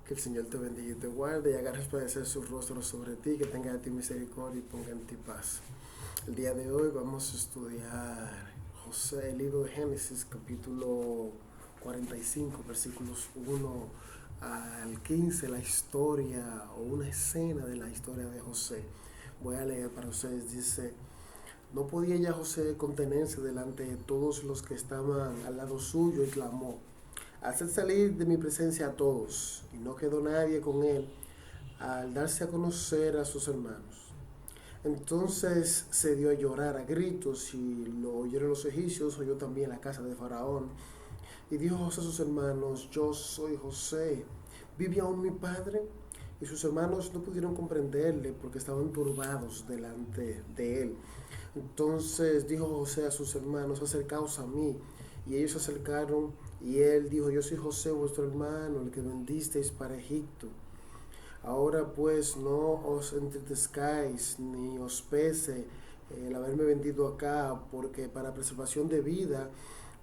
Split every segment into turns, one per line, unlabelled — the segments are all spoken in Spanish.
Que el Señor te bendiga y te guarde y haga resplandecer su rostro sobre ti, que tenga de ti misericordia y ponga en ti paz. El día de hoy vamos a estudiar el libro de Génesis, capítulo 45, versículos 1 al 15, la historia o una escena de la historia de José. Voy a leer para ustedes, dice: no podía ya José contenerse delante de todos los que estaban al lado suyo y clamó: haced salir de mi presencia a todos. Y no quedó nadie con él al darse a conocer a sus hermanos. Entonces se dio a llorar a gritos, y lo oyeron los egipcios, oyó también la casa de Faraón. Y dijo José a sus hermanos: yo soy José, ¿vive aún mi padre? Y sus hermanos no pudieron comprenderle porque estaban turbados delante de él. Entonces dijo José a sus hermanos: acercaos a mí. Y ellos se acercaron, y él dijo: yo soy José, vuestro hermano, el que vendisteis para Egipto. Ahora pues no os entristezcáis ni os pese el haberme vendido acá, porque para preservación de vida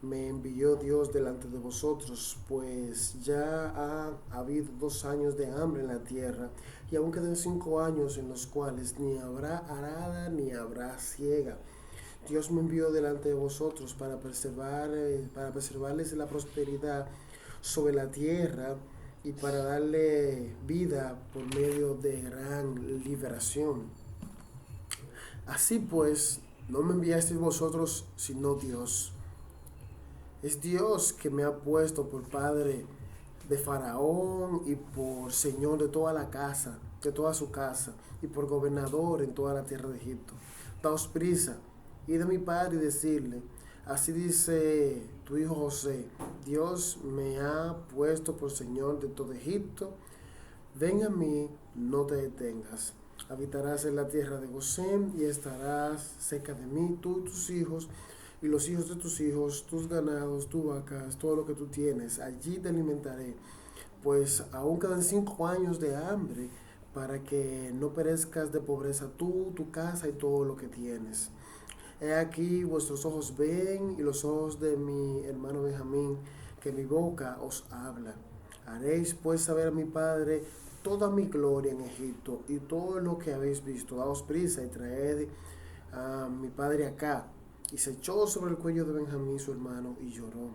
me envió Dios delante de vosotros, pues ya ha habido 2 años de hambre en la tierra, y aún quedan 5 años en los cuales ni habrá arada ni habrá siega. Dios me envió delante de vosotros para preservarles la prosperidad sobre la tierra y para darle vida por medio de gran liberación. Así pues, no me enviasteis vosotros, sino Dios. Es Dios que me ha puesto por padre de Faraón y por señor de toda la casa, de toda su casa, y por gobernador en toda la tierra de Egipto. Daos prisa, id a mi padre y decirle: así dice tu hijo José, Dios me ha puesto por señor de todo Egipto. Ven a mí, no te detengas. Habitarás en la tierra de Gosén y estarás cerca de mí, tú y tus hijos, y los hijos de tus hijos, tus ganados, tus vacas, todo lo que tú tienes. Allí te alimentaré, pues aún quedan 5 años de hambre, para que no perezcas de pobreza tú, tu casa y todo lo que tienes. He aquí vuestros ojos ven y los ojos de mi hermano Benjamín, que mi boca os habla. Haréis pues saber a mi padre toda mi gloria en Egipto y todo lo que habéis visto. Daos prisa y traed a mi padre acá. Y se echó sobre el cuello de Benjamín su hermano y lloró.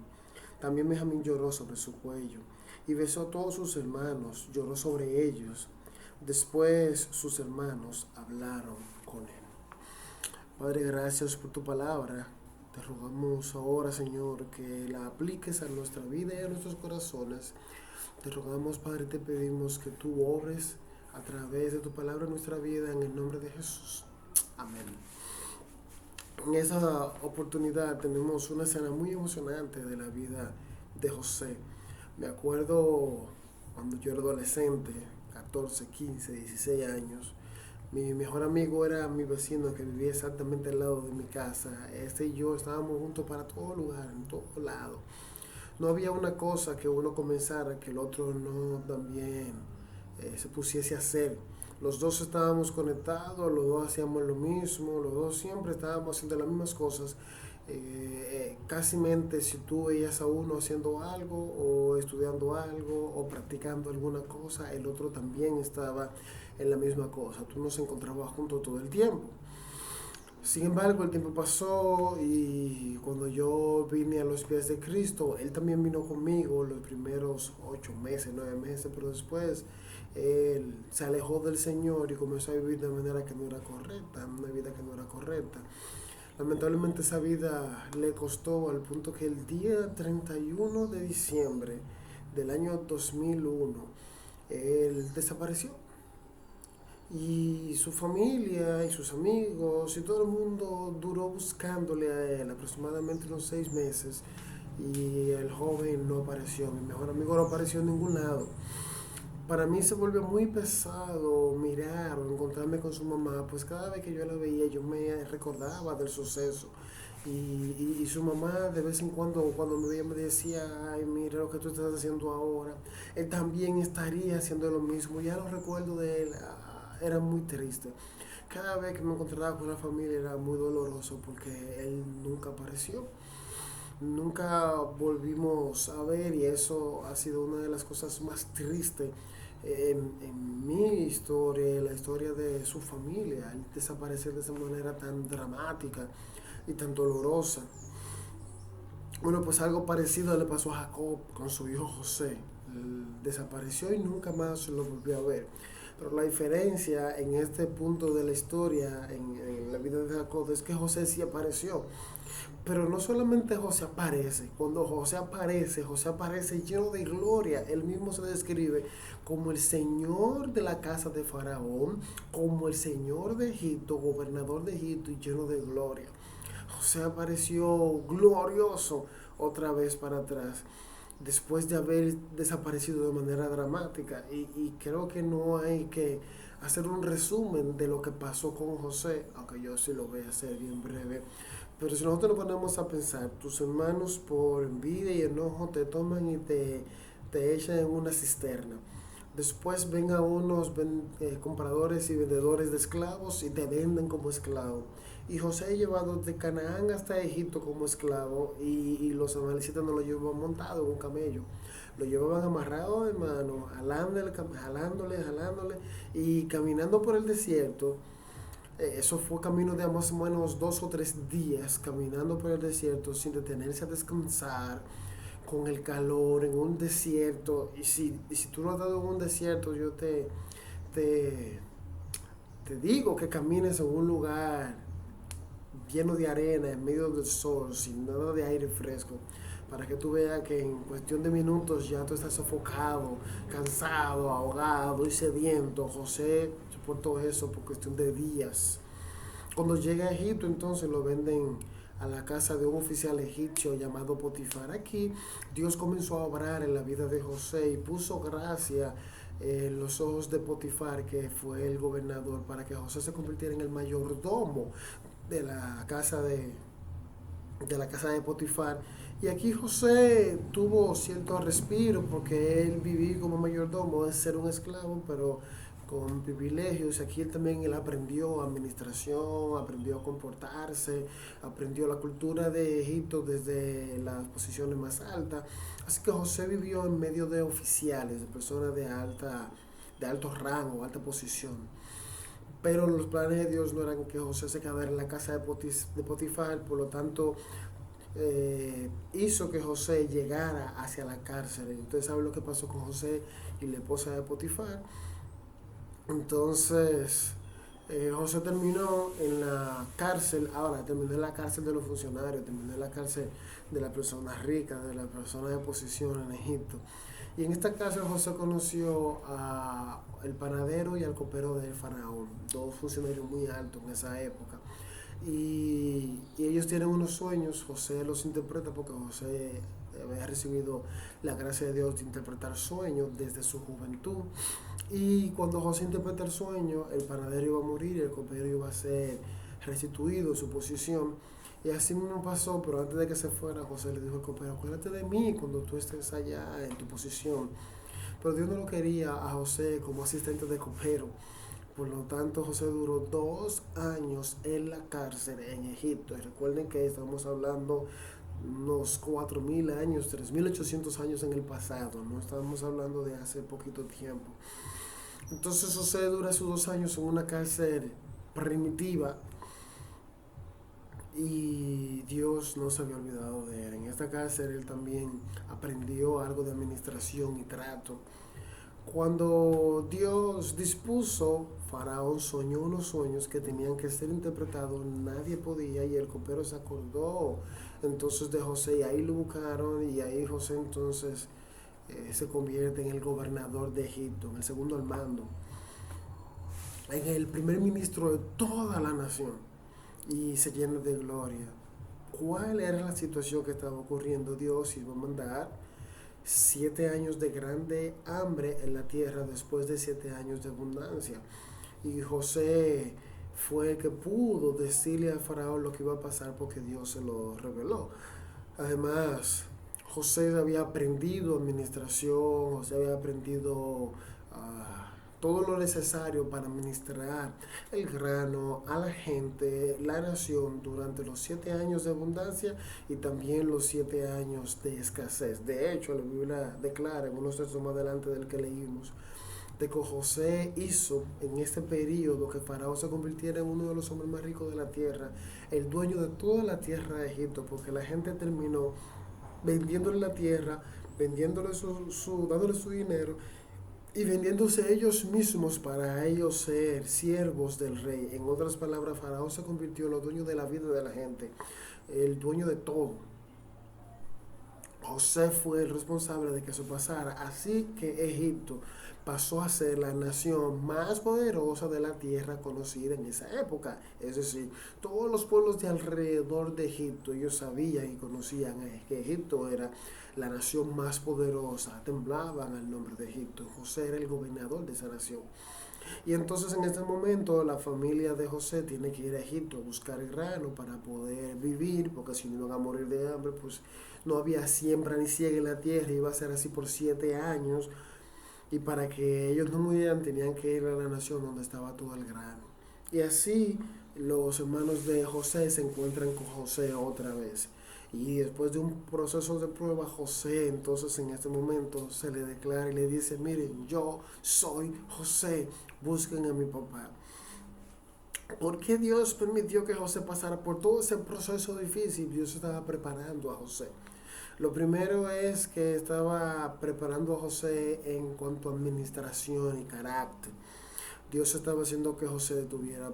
También Benjamín lloró sobre su cuello y besó a todos sus hermanos, lloró sobre ellos. Después sus hermanos hablaron con él. Padre, gracias por tu palabra. Te rogamos ahora, Señor, que la apliques a nuestra vida y a nuestros corazones. Te rogamos, Padre, te pedimos que tú obres a través de tu palabra en nuestra vida, en el nombre de Jesús. Amén. En esa oportunidad tenemos una escena muy emocionante de la vida de José. Me acuerdo cuando yo era adolescente, 14, 15, 16 años. Mi mejor amigo era mi vecino que vivía exactamente al lado de mi casa. Este y yo estábamos juntos para todo lugar, en todo lado. No había una cosa que uno comenzara que el otro no también se pusiese a hacer. Los dos estábamos conectados, los dos hacíamos lo mismo, los dos siempre estábamos haciendo las mismas cosas. Casi mente si tú veías a uno haciendo algo o estudiando algo o practicando alguna cosa, el otro también estaba en la misma cosa. Tú nos encontrabas juntos todo el tiempo. Sin embargo, el tiempo pasó y cuando yo vine a los pies de Cristo, Él también vino conmigo los primeros 8 meses, 9 meses, pero después Él se alejó del Señor y comenzó a vivir de manera que no era correcta, una vida que no era correcta. Lamentablemente esa vida le costó al punto que el día 31 de diciembre del año 2001, Él desapareció. Y su familia y sus amigos y todo el mundo duró buscándole a él aproximadamente unos 6 meses, y el joven no apareció, mi mejor amigo no apareció en ningún lado. Para mí se volvió muy pesado mirar o encontrarme con su mamá, pues cada vez que yo la veía yo me recordaba del suceso. Y su mamá de vez en cuando me veía, me decía: ay, mira lo que tú estás haciendo ahora. Él también estaría haciendo lo mismo. Ya los recuerdos de él eran muy tristes. Cada vez que me encontraba con la familia era muy doloroso porque él nunca apareció. nunca volvimos a ver, y eso ha sido una de las cosas más tristes en mi historia, en la historia de su familia, el desaparecer de esa manera tan dramática y tan dolorosa. Bueno, pues algo parecido le pasó a Jacob con su hijo José. Él desapareció y nunca más lo volvió a ver. Pero la diferencia en este punto de la historia, en la vida de Jacob, es que José sí apareció. Pero no solamente José aparece, cuando José aparece lleno de gloria. Él mismo se describe como el Señor de la casa de Faraón, como el Señor de Egipto, gobernador de Egipto y lleno de gloria. José apareció glorioso otra vez para atrás, después de haber desaparecido de manera dramática. Y creo que no hay que hacer un resumen de lo que pasó con José, aunque yo sí lo voy a hacer bien breve. Pero si nosotros nos ponemos a pensar, tus hermanos por envidia y enojo te toman y te echan en una cisterna. Después ven a unos compradores y vendedores de esclavos y te venden como esclavo. Y José es llevado de Canaán hasta Egipto como esclavo, y los amalecitas no lo llevaban montado en un camello. Lo llevaban amarrado, hermano, jalándole y caminando por el desierto. Eso fue camino de más o menos 2 o 3 días caminando por el desierto sin detenerse a descansar, con el calor en un desierto. Y si tú no has dado en un desierto, yo te, te digo que camines en un lugar lleno de arena, en medio del sol, sin nada de aire fresco, para que tú veas que en cuestión de minutos ya tú estás sofocado, cansado, ahogado y sediento. José soportó eso por cuestión de días. Cuando llega a Egipto, entonces lo venden a la casa de un oficial egipcio llamado Potifar. Aquí Dios comenzó a obrar en la vida de José y puso gracia en los ojos de Potifar, que fue el gobernador, para que José se convirtiera en el mayordomo de la casa de Potifar. Y aquí José tuvo cierto respiro, porque él vivía como mayordomo, es ser un esclavo, pero con privilegios. Aquí él aprendió administración, aprendió a comportarse, aprendió la cultura de Egipto desde las posiciones más altas. Así que José vivió en medio de oficiales, de personas de alto rango, alta posición. Pero los planes de Dios no eran que José se quedara en la casa de Potifar. Por lo tanto, hizo que José llegara hacia la cárcel. Ustedes saben lo que pasó con José y la esposa de Potifar. Entonces, José terminó en la cárcel. Ahora terminó en la cárcel de los funcionarios, terminó en la cárcel de las personas ricas, de las personas de posición en Egipto. Y en esta cárcel José conoció a el panadero y al copero del faraón, dos funcionarios muy altos en esa época. Y ellos tienen unos sueños. José los interpreta, porque José había recibido la gracia de Dios de interpretar sueños desde su juventud. Y cuando José interpreta el sueño, el panadero iba a morir y el copero iba a ser restituido en su posición. Y así mismo pasó, pero antes de que se fuera, José le dijo al copero: acuérdate de mí cuando tú estés allá en tu posición. Pero Dios no lo quería a José como asistente de copero. Por lo tanto, José duró 2 años en la cárcel en Egipto. Y recuerden que estamos hablando unos 4.000 años, 3.800 años en el pasado. No estamos hablando de hace poquito tiempo. Entonces José dura sus 2 años en una cárcel primitiva, y Dios no se había olvidado de él. En esta cárcel él también aprendió algo de administración y trato. Cuando Dios dispuso, Faraón soñó unos sueños que tenían que ser interpretados, nadie podía, y el copero se acordó entonces de José, y ahí lo buscaron, y ahí José entonces se convierte en el gobernador de Egipto, en el segundo al mando, en el primer ministro de toda la nación, y se llena de gloria. ¿Cuál era la situación que estaba ocurriendo? Dios iba a mandar 7 años de grande hambre en la tierra después de 7 años de abundancia. Y José fue el que pudo decirle a Faraón lo que iba a pasar, porque Dios se lo reveló. Además, José había aprendido administración, José había aprendido todo lo necesario para administrar el grano a la gente, la nación, durante los 7 años de abundancia y también los 7 años de escasez. De hecho, la Biblia declara en unos textos más adelante del que leímos, de que José hizo en este periodo que Faraón se convirtiera en uno de los hombres más ricos de la tierra, el dueño de toda la tierra de Egipto, porque la gente terminó vendiéndole la tierra, dándole su dinero y vendiéndose ellos mismos para ellos ser siervos del rey. En otras palabras, Faraón se convirtió en los dueños de la vida de la gente, el dueño de todo. José fue el responsable de que eso pasara, así que Egipto pasó a ser la nación más poderosa de la tierra conocida en esa época. Es decir, todos los pueblos de alrededor de Egipto, ellos sabían y conocían que Egipto era la nación más poderosa, temblaban al nombre de Egipto. José era el gobernador de esa nación. Y entonces en este momento la familia de José tiene que ir a Egipto a buscar el grano para poder vivir, porque si no iban a morir de hambre, pues no había siembra ni siega en la tierra, iba a ser así por 7 años. Y para que ellos no murieran tenían que ir a la nación donde estaba todo el grano. Y así los hermanos de José se encuentran con José otra vez. Y después de un proceso de prueba, José entonces en este momento se le declara y le dice, miren, yo soy José, busquen a mi papá. ¿Por qué Dios permitió que José pasara por todo ese proceso difícil? Dios estaba preparando a José. Lo primero es que estaba preparando a José en cuanto a administración y carácter. Dios estaba haciendo que José tuviera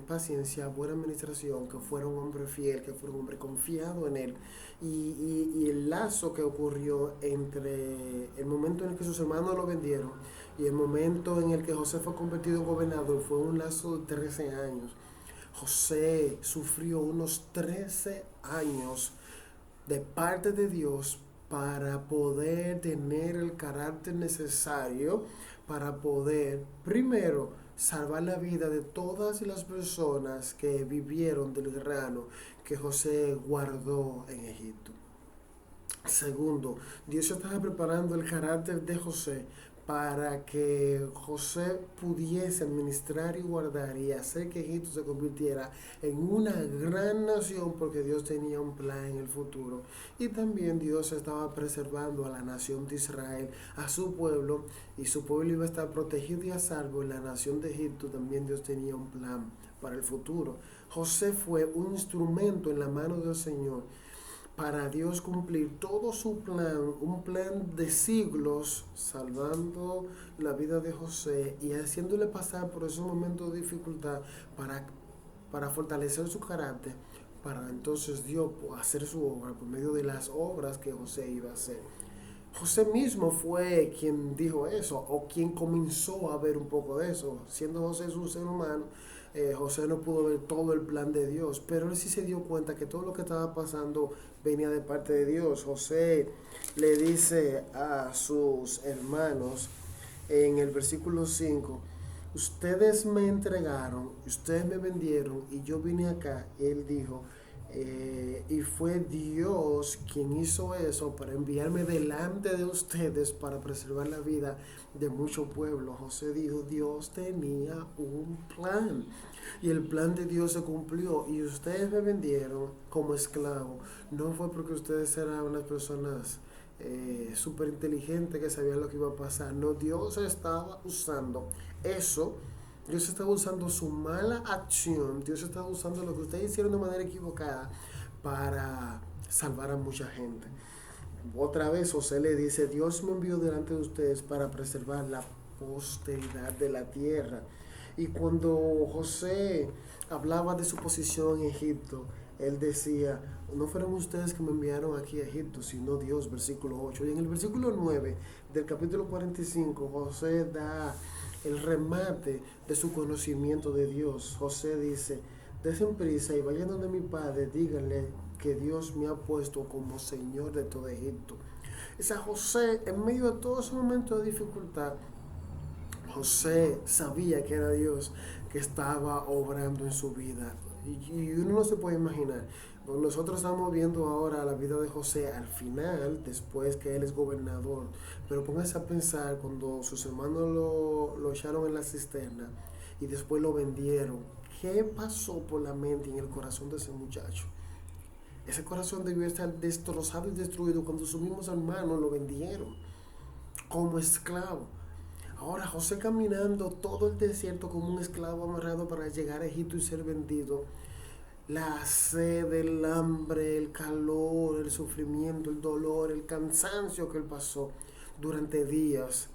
paciencia, buena administración, que fuera un hombre fiel, que fuera un hombre confiado en él. Y el lazo que ocurrió entre el momento en el que sus hermanos lo vendieron y el momento en el que José fue convertido en gobernador fue un lazo de 13 años. José sufrió unos 13 años de parte de Dios para poder tener el carácter necesario para poder, primero, salvar la vida de todas las personas que vivieron del grano que José guardó en Egipto. Segundo, Dios estaba preparando el carácter de José para que José pudiese administrar y guardar y hacer que Egipto se convirtiera en una gran nación, porque Dios tenía un plan en el futuro. Y también Dios estaba preservando a la nación de Israel, a su pueblo, y su pueblo iba a estar protegido y a salvo. En la nación de Egipto también Dios tenía un plan para el futuro. José fue un instrumento en la mano del Señor para Dios cumplir todo su plan, un plan de siglos, salvando la vida de José y haciéndole pasar por esos momentos de dificultad para fortalecer su carácter, para entonces Dios hacer su obra por medio de las obras que José iba a hacer. José mismo fue quien dijo eso, o quien comenzó a ver un poco de eso. Siendo José un ser humano, José no pudo ver todo el plan de Dios, pero él sí se dio cuenta que todo lo que estaba pasando venía de parte de Dios. José le dice a sus hermanos en el versículo 5, ustedes me entregaron, ustedes me vendieron y yo vine acá. Él dijo, y fue Dios quien hizo eso para enviarme delante de ustedes para preservar la vida de muchos pueblos. José dijo, Dios tenía un plan y el plan de Dios se cumplió y ustedes me vendieron como esclavo. No fue porque ustedes eran unas personas súper inteligentes que sabían lo que iba a pasar. No, Dios estaba usando eso. Dios estaba usando su mala acción, Dios estaba usando lo que ustedes hicieron de manera equivocada para salvar a mucha gente. Otra vez José le dice, Dios me envió delante de ustedes para preservar la posteridad de la tierra. Y cuando José hablaba de su posición en Egipto, él decía, no fueron ustedes que me enviaron aquí a Egipto, sino Dios, versículo 8. Y en el versículo 9 del capítulo 45, José da el remate de su conocimiento de Dios. José dice, desen prisa y vayan donde mi padre, díganle que Dios me ha puesto como Señor de todo Egipto. O sea, José, en medio de todo ese momento de dificultad, José sabía que era Dios que estaba obrando en su vida. Y uno no se puede imaginar. Nosotros estamos viendo ahora la vida de José al final, después que él es gobernador. Pero póngase a pensar cuando sus hermanos lo echaron en la cisterna y después lo vendieron. ¿Qué pasó por la mente y en el corazón de ese muchacho? Ese corazón debió estar destrozado y destruido cuando sus mismos hermanos lo vendieron como esclavo. Ahora José caminando todo el desierto como un esclavo amarrado para llegar a Egipto y ser vendido. La sed, el hambre, el calor, el sufrimiento, el dolor, el cansancio que él pasó durante días.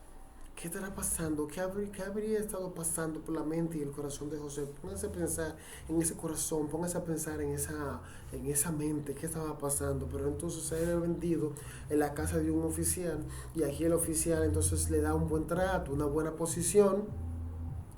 ¿Qué estará pasando? ¿Qué habría estado pasando por la mente y el corazón de José? Póngase a pensar en ese corazón, póngase a pensar en esa mente, qué estaba pasando. Pero entonces él era vendido en la casa de un oficial y aquí el oficial entonces le da un buen trato, una buena posición.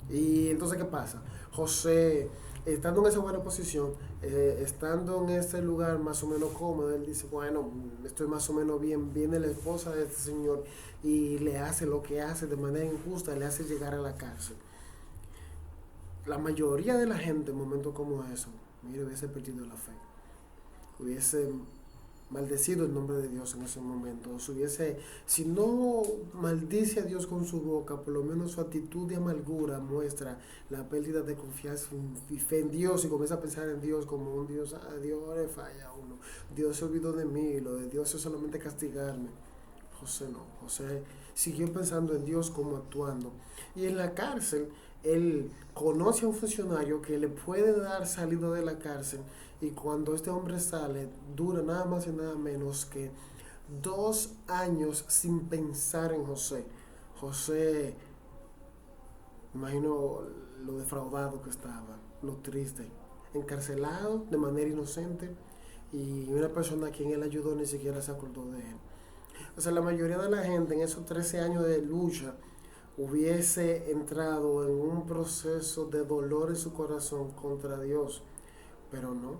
Y entonces, ¿qué pasa? José, estando en esa buena posición, estando en ese lugar más o menos cómodo, él dice, bueno, estoy más o menos bien. Viene la esposa de este señor y le hace lo que hace de manera injusta, le hace llegar a la cárcel. La mayoría de la gente en momentos como eso, mire, hubiese perdido la fe, hubiese maldecido el nombre de Dios en ese momento. Si no maldice a Dios con su boca, por lo menos su actitud de amargura muestra la pérdida de confianza y fe en Dios y comienza a pensar en Dios como un Dios, Dios le falla a uno, Dios se olvidó de mí, lo de Dios es solamente castigarme. José no, José siguió pensando en Dios como actuando. Y en la cárcel, él conoce a un funcionario que le puede dar salida de la cárcel y cuando este hombre sale, dura nada más y nada menos que 2 años sin pensar en José. José, imagino lo defraudado que estaba, lo triste, encarcelado de manera inocente y una persona a quien él ayudó ni siquiera se acordó de él. O sea, la mayoría de la gente en esos 13 años de lucha hubiese entrado en un proceso de dolor en su corazón contra Dios, pero no.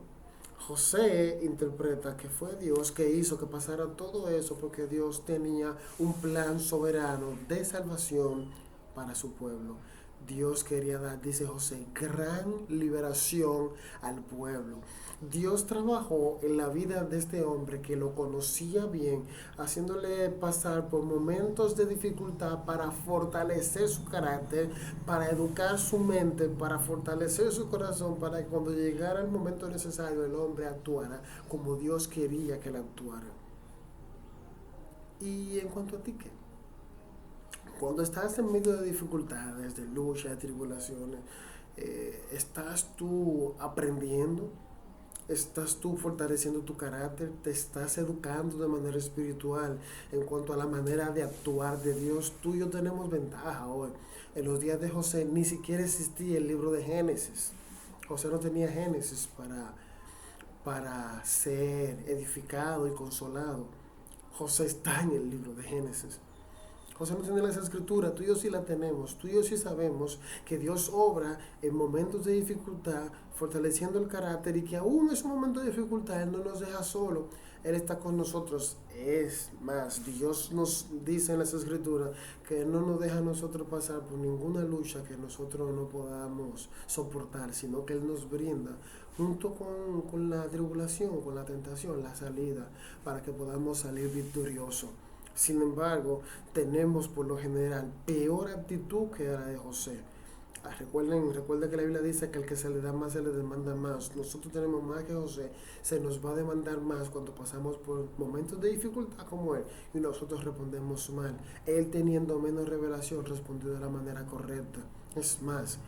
José interpreta que fue Dios que hizo que pasara todo eso porque Dios tenía un plan soberano de salvación para su pueblo. Dios quería dar, dice José, gran liberación al pueblo. Dios trabajó en la vida de este hombre que lo conocía bien, haciéndole pasar por momentos de dificultad para fortalecer su carácter, para educar su mente, para fortalecer su corazón, para que cuando llegara el momento necesario el hombre actuara como Dios quería que él actuara. Y en cuanto a ti, ¿qué? Cuando estás en medio de dificultades, de lucha, de tribulaciones, ¿estás tú aprendiendo? ¿Estás tú fortaleciendo tu carácter? ¿Te estás educando de manera espiritual en cuanto a la manera de actuar de Dios? Tú y yo tenemos ventaja hoy. En los días de José ni siquiera existía el libro de Génesis. José no tenía Génesis para ser edificado y consolado. José está en el libro de Génesis. José no tiene las escrituras, tú y yo sí la tenemos, tú y yo sí sabemos que Dios obra en momentos de dificultad, fortaleciendo el carácter y que aún en esos momentos de dificultad Él no nos deja solo, Él está con nosotros. Es más, Dios nos dice en las escrituras que Él no nos deja a nosotros pasar por ninguna lucha que nosotros no podamos soportar, sino que Él nos brinda junto con la tribulación, con la tentación, la salida, para que podamos salir victoriosos. Sin embargo, tenemos por lo general peor actitud que la de José. Recuerden que la Biblia dice que el que se le da más se le demanda más. Nosotros tenemos más que José, se nos va a demandar más cuando pasamos por momentos de dificultad como él y nosotros respondemos mal. Él teniendo menos revelación respondió de la manera correcta. Es más,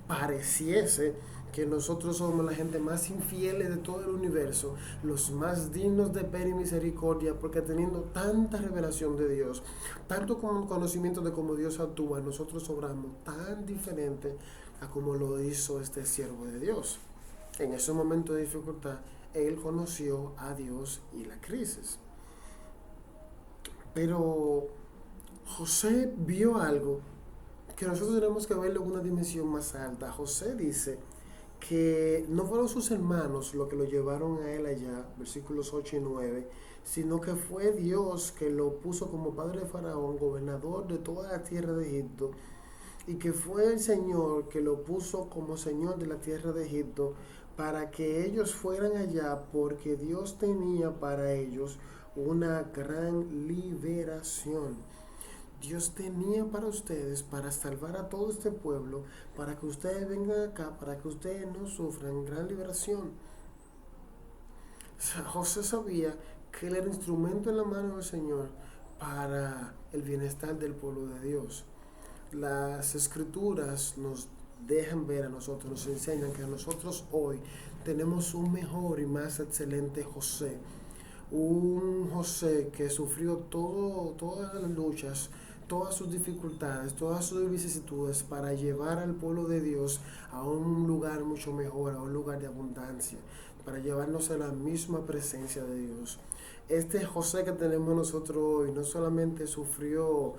pareciese que nosotros somos la gente más infiel de todo el universo, los más dignos de pena y misericordia, porque teniendo tanta revelación de Dios, tanto como conocimiento de cómo Dios actúa, nosotros obramos tan diferente a como lo hizo este siervo de Dios. En ese momento de dificultad, él conoció a Dios y la crisis. Pero José vio algo que nosotros tenemos que verlo en una dimensión más alta. José dice que no fueron sus hermanos los que lo llevaron a él allá, versículos 8 y 9, sino que fue Dios que lo puso como padre de Faraón, gobernador de toda la tierra de Egipto, y que fue el Señor que lo puso como Señor de la tierra de Egipto para que ellos fueran allá, porque Dios tenía para ellos una gran liberación. Dios tenía para ustedes, para salvar a todo este pueblo, para que ustedes vengan acá, para que ustedes no sufran gran liberación. José sabía que él era instrumento en la mano del Señor para el bienestar del pueblo de Dios. Las escrituras nos dejan ver a nosotros, nos enseñan que nosotros hoy tenemos un mejor y más excelente José. Un José que sufrió todas las luchas, todas sus dificultades, todas sus vicisitudes para llevar al pueblo de Dios a un lugar mucho mejor, a un lugar de abundancia, para llevarnos a la misma presencia de Dios. Este José que tenemos nosotros hoy no solamente sufrió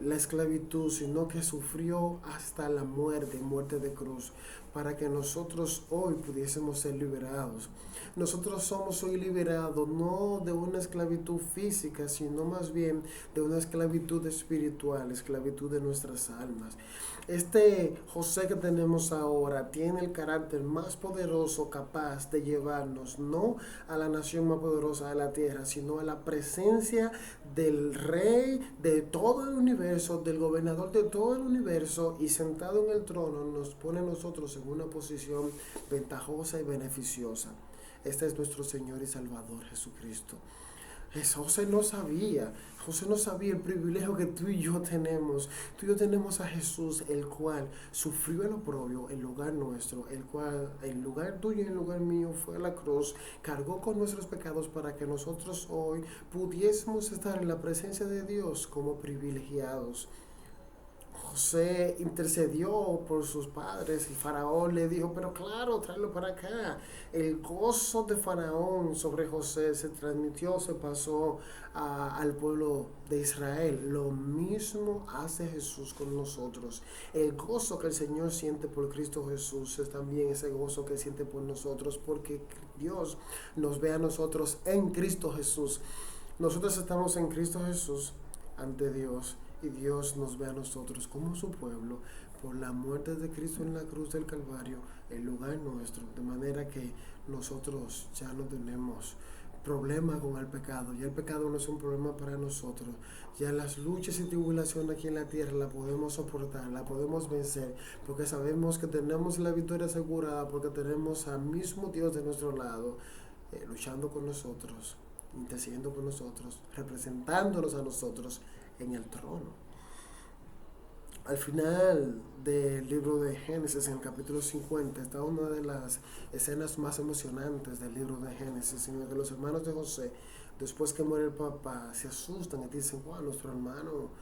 la esclavitud, sino que sufrió hasta la muerte de cruz, para que nosotros hoy pudiésemos ser liberados. Nosotros somos hoy liberados no de una esclavitud física, sino más bien de una esclavitud espiritual, esclavitud de nuestras almas. Este José que tenemos ahora tiene el carácter más poderoso capaz de llevarnos no a la nación más poderosa de la tierra, sino a la presencia del rey de todo el universo, del gobernador de todo el universo, y sentado en el trono nos pone a nosotros en una posición ventajosa y beneficiosa. Este es nuestro Señor y Salvador Jesucristo. José no sabía el privilegio que tú y yo tenemos. Tú y yo tenemos a Jesús, el cual sufrió el oprobio en lugar nuestro, el cual en lugar tuyo y en lugar mío fue a la cruz, cargó con nuestros pecados para que nosotros hoy pudiésemos estar en la presencia de Dios como privilegiados. José intercedió por sus padres y Faraón le dijo, pero claro, tráelo para acá. El gozo de Faraón sobre José se transmitió, se pasó al pueblo de Israel. Lo mismo hace Jesús con nosotros. El gozo que el Señor siente por Cristo Jesús es también ese gozo que siente por nosotros, porque Dios nos ve a nosotros en Cristo Jesús. Nosotros estamos en Cristo Jesús ante Dios, y Dios nos ve a nosotros como su pueblo por la muerte de Cristo en la cruz del Calvario, en lugar nuestro, de manera que nosotros ya no tenemos problema con el pecado. Ya el pecado no es un problema para nosotros. Ya las luchas y tribulaciones aquí en la tierra la podemos soportar, la podemos vencer, porque sabemos que tenemos la victoria asegurada, porque tenemos al mismo Dios de nuestro lado, luchando con nosotros, intercediendo por nosotros, representándonos a nosotros en el trono. Al final del libro de Génesis, en el capítulo 50, está una de las escenas más emocionantes del libro de Génesis, en el que los hermanos de José, después que muere el papá, se asustan y dicen, wow, nuestro hermano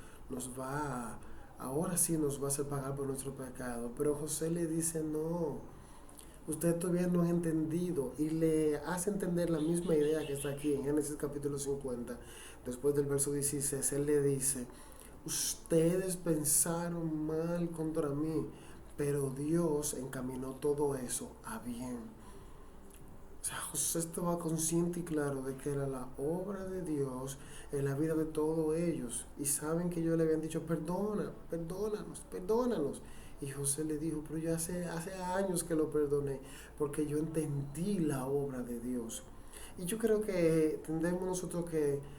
ahora sí nos va a hacer pagar por nuestro pecado. Pero José le dice, no, ustedes todavía no han entendido, y le hace entender la misma idea que está aquí en Génesis capítulo 50. Después del verso 16, él le dice, ustedes pensaron mal contra mí, pero Dios encaminó todo eso a bien. O sea, José estaba consciente y claro de que era la obra de Dios en la vida de todos ellos. Y saben que ellos le habían dicho, perdónanos. Y José le dijo, pero ya hace años que lo perdoné, porque yo entendí la obra de Dios. Y yo creo que tendremos nosotros que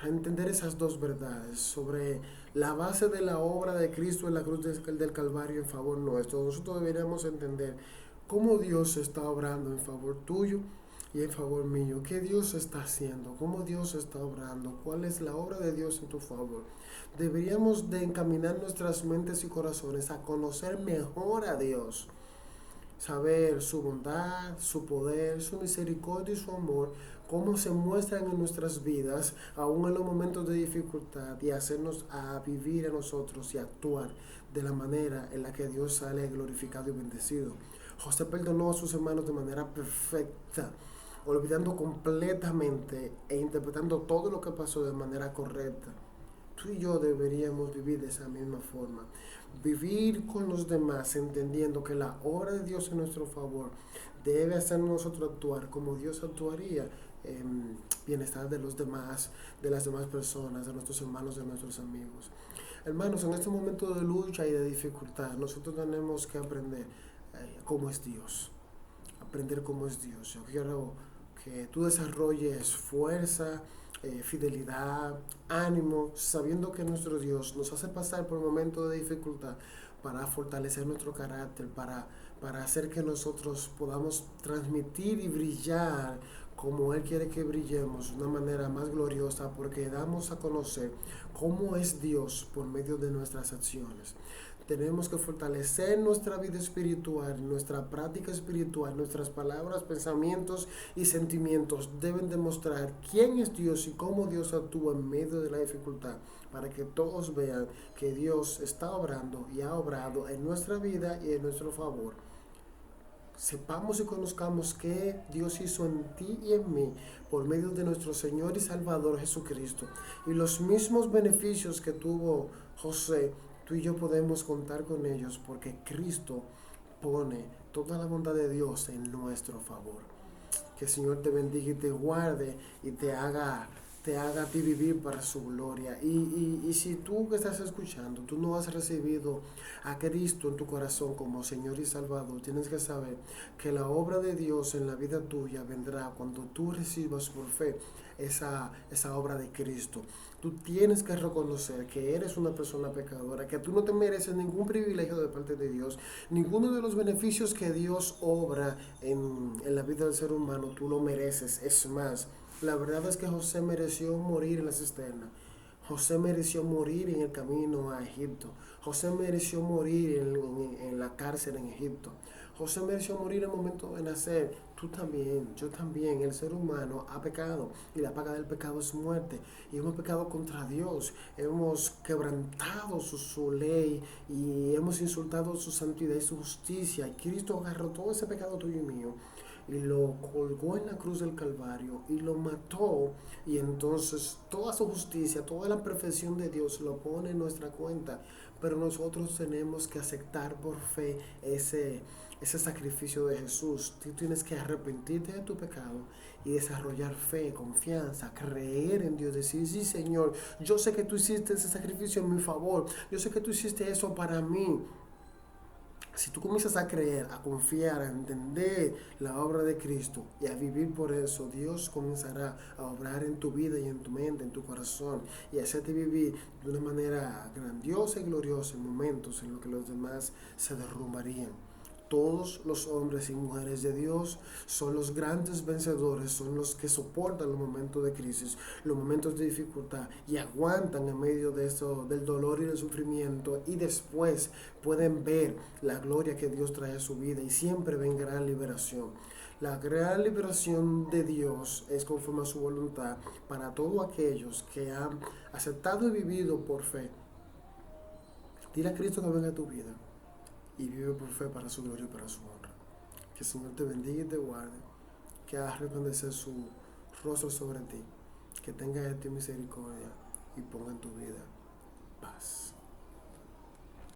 entender esas dos verdades sobre la base de la obra de Cristo en la cruz del Calvario en favor nuestro. Nosotros deberíamos entender cómo Dios está obrando en favor tuyo y en favor mío. ¿Qué Dios está haciendo? ¿Cómo Dios está obrando? ¿Cuál es la obra de Dios en tu favor? Deberíamos de encaminar nuestras mentes y corazones a conocer mejor a Dios, saber su bondad, su poder, su misericordia y su amor, cómo se muestran en nuestras vidas, aún en los momentos de dificultad, y hacernos a vivir a nosotros y actuar de la manera en la que Dios sale glorificado y bendecido. José perdonó a sus hermanos de manera perfecta, olvidando completamente e interpretando todo lo que pasó de manera correcta. Tú y yo deberíamos vivir de esa misma forma. Vivir con los demás entendiendo que la obra de Dios en nuestro favor debe hacer nosotros actuar como Dios actuaría en bienestar de los demás, de las demás personas, de nuestros hermanos, de nuestros amigos. Hermanos, en este momento de lucha y de dificultad, nosotros tenemos que aprender cómo es Dios. aprender cómo es Dios. Yo quiero que tú desarrolles fuerza, fidelidad, ánimo, sabiendo que nuestro Dios nos hace pasar por momentos de dificultad para fortalecer nuestro carácter, para hacer que nosotros podamos transmitir y brillar como Él quiere que brillemos, de una manera más gloriosa, porque damos a conocer cómo es Dios por medio de nuestras acciones. Tenemos que fortalecer nuestra vida espiritual, nuestra práctica espiritual, nuestras palabras, pensamientos y sentimientos deben demostrar quién es Dios y cómo Dios actúa en medio de la dificultad, para que todos vean que Dios está obrando y ha obrado en nuestra vida y en nuestro favor. Sepamos y conozcamos que Dios hizo en ti y en mí por medio de nuestro Señor y Salvador Jesucristo. Y los mismos beneficios que tuvo José, tú y yo podemos contar con ellos porque Cristo pone toda la bondad de Dios en nuestro favor. Que el Señor te bendiga y te guarde y te haga a ti vivir para su gloria. Y si tú que estás escuchando, tú no has recibido a Cristo en tu corazón como Señor y Salvador, tienes que saber que la obra de Dios en la vida tuya vendrá cuando tú recibas por fe esa obra de Cristo. Tú tienes que reconocer que eres una persona pecadora, que tú no te mereces ningún privilegio de parte de Dios, ninguno de los beneficios que Dios obra en la vida del ser humano, tú lo mereces. Es más, la verdad es que José mereció morir en la cisterna. José mereció morir en el camino a Egipto. José mereció morir en la cárcel en Egipto. José mereció morir en el momento de nacer. Tú también, yo también. El ser humano ha pecado y la paga del pecado es muerte. Y hemos pecado contra Dios. Hemos quebrantado su ley y hemos insultado su santidad y su justicia. Y Cristo agarró todo ese pecado tuyo y mío y lo colgó en la cruz del Calvario y lo mató, y entonces toda su justicia, toda la perfección de Dios lo pone en nuestra cuenta, pero nosotros tenemos que aceptar por fe ese sacrificio de Jesús. Tú tienes que arrepentirte de tu pecado y desarrollar fe, confianza, creer en Dios, decir: sí, Señor, yo sé que tú hiciste ese sacrificio en mi favor, yo sé que tú hiciste eso para mí. Si tú comienzas a creer, a confiar, a entender la obra de Cristo y a vivir por eso, Dios comenzará a obrar en tu vida y en tu mente, en tu corazón, y hacerte vivir de una manera grandiosa y gloriosa en momentos en los que los demás se derrumbarían. Todos los hombres y mujeres de Dios son los grandes vencedores, son los que soportan los momentos de crisis, los momentos de dificultad, y aguantan en medio de eso, del dolor y del sufrimiento, y después pueden ver la gloria que Dios trae a su vida, y siempre ven gran liberación. La gran liberación de Dios es conforme a su voluntad para todos aquellos que han aceptado y vivido por fe. Dile a Cristo que venga a tu vida y vive por fe para su gloria y para su honra. Que el Señor te bendiga y te guarde, que haga resplandecer su rostro sobre ti, que tenga de ti misericordia y ponga en tu vida paz.